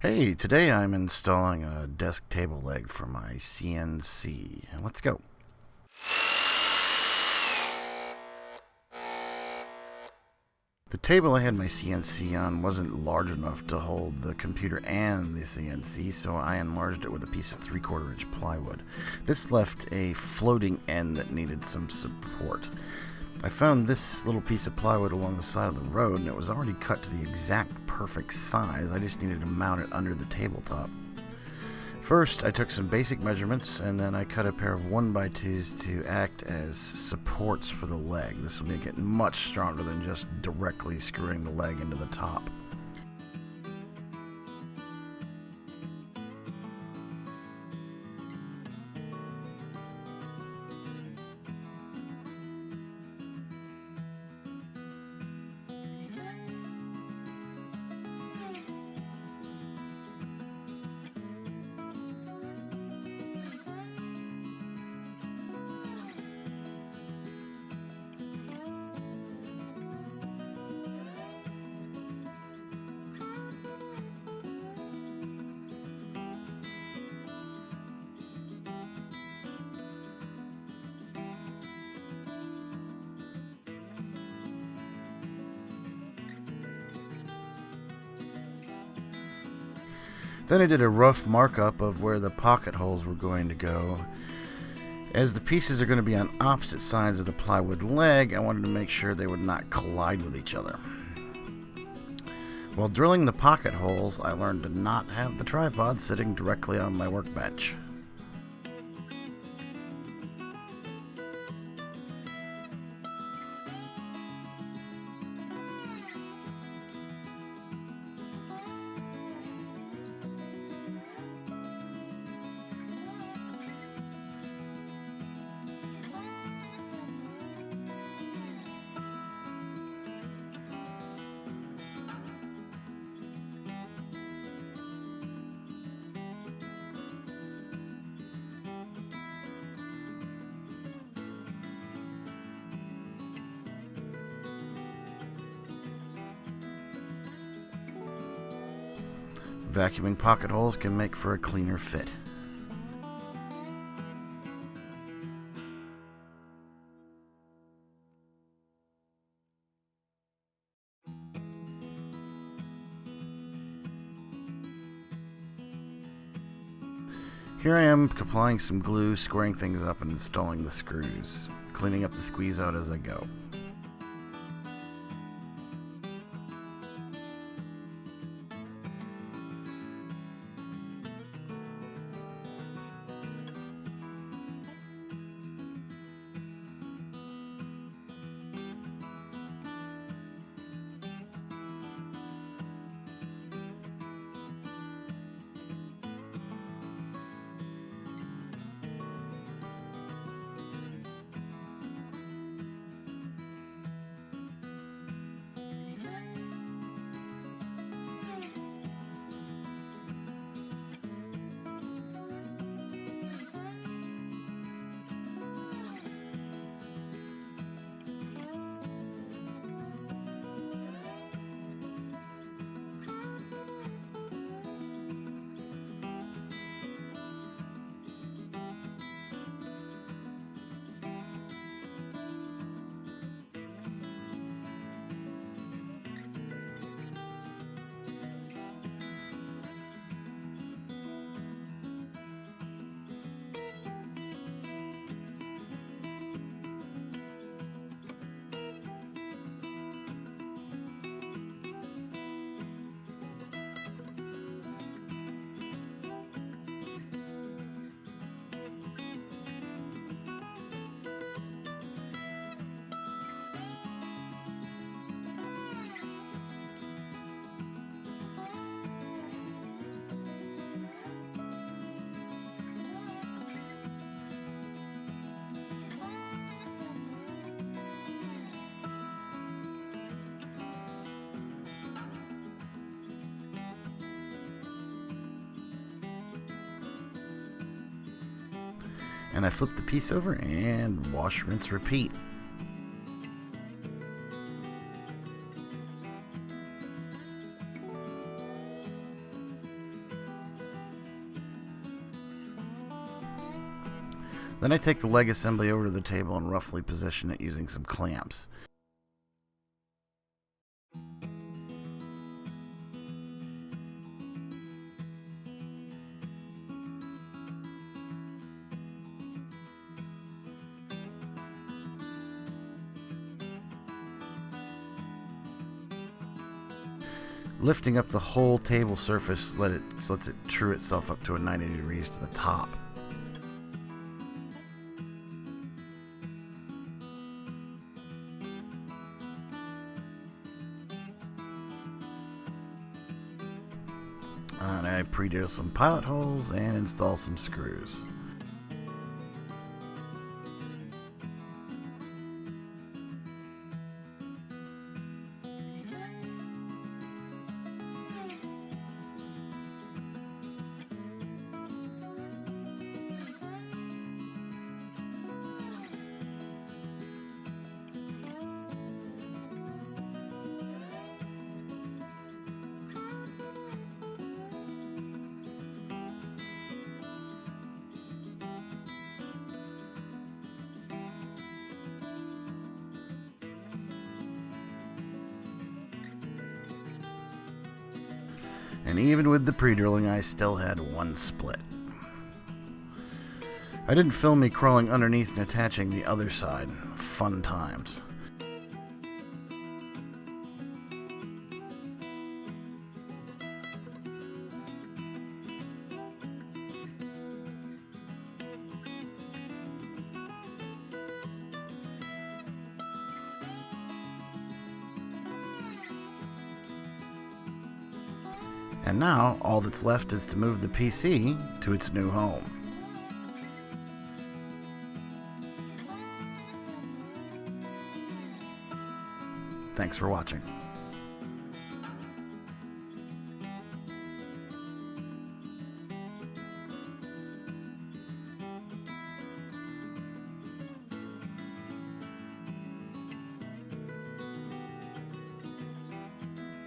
Hey, today I'm installing a desk table leg for my CNC. Let's go. The table I had my CNC on wasn't large enough to hold the computer and the CNC, so I enlarged it with a piece of 3/4 inch plywood. This left a floating end that needed some support. I found this little piece of plywood along the side of the road, and it was already cut to the exact perfect size. I just needed to mount it under the tabletop. First, I took some basic measurements, and then I cut a pair of 1x2s to act as supports for the leg. This will make it much stronger than just directly screwing the leg into the top. Then I did a rough markup of where the pocket holes were going to go. As the pieces are going to be on opposite sides of the plywood leg, I wanted to make sure they would not collide with each other. While drilling the pocket holes, I learned to not have the tripod sitting directly on my workbench. Vacuuming pocket holes can make for a cleaner fit. Here I am applying some glue, squaring things up, and installing the screws, cleaning up the squeeze out as I go. And I flip the piece over and wash, rinse, repeat. Then I take the leg assembly over to the table and roughly position it using some clamps. Lifting up the whole table surface lets it true itself up to a 90 degrees to the top. And I pre-drill some pilot holes and install some screws. And even with the pre-drilling, I still had one split. I didn't film me crawling underneath and attaching the other side. Fun times. And now, all that's left is to move the PC to its new home. Thanks for watching.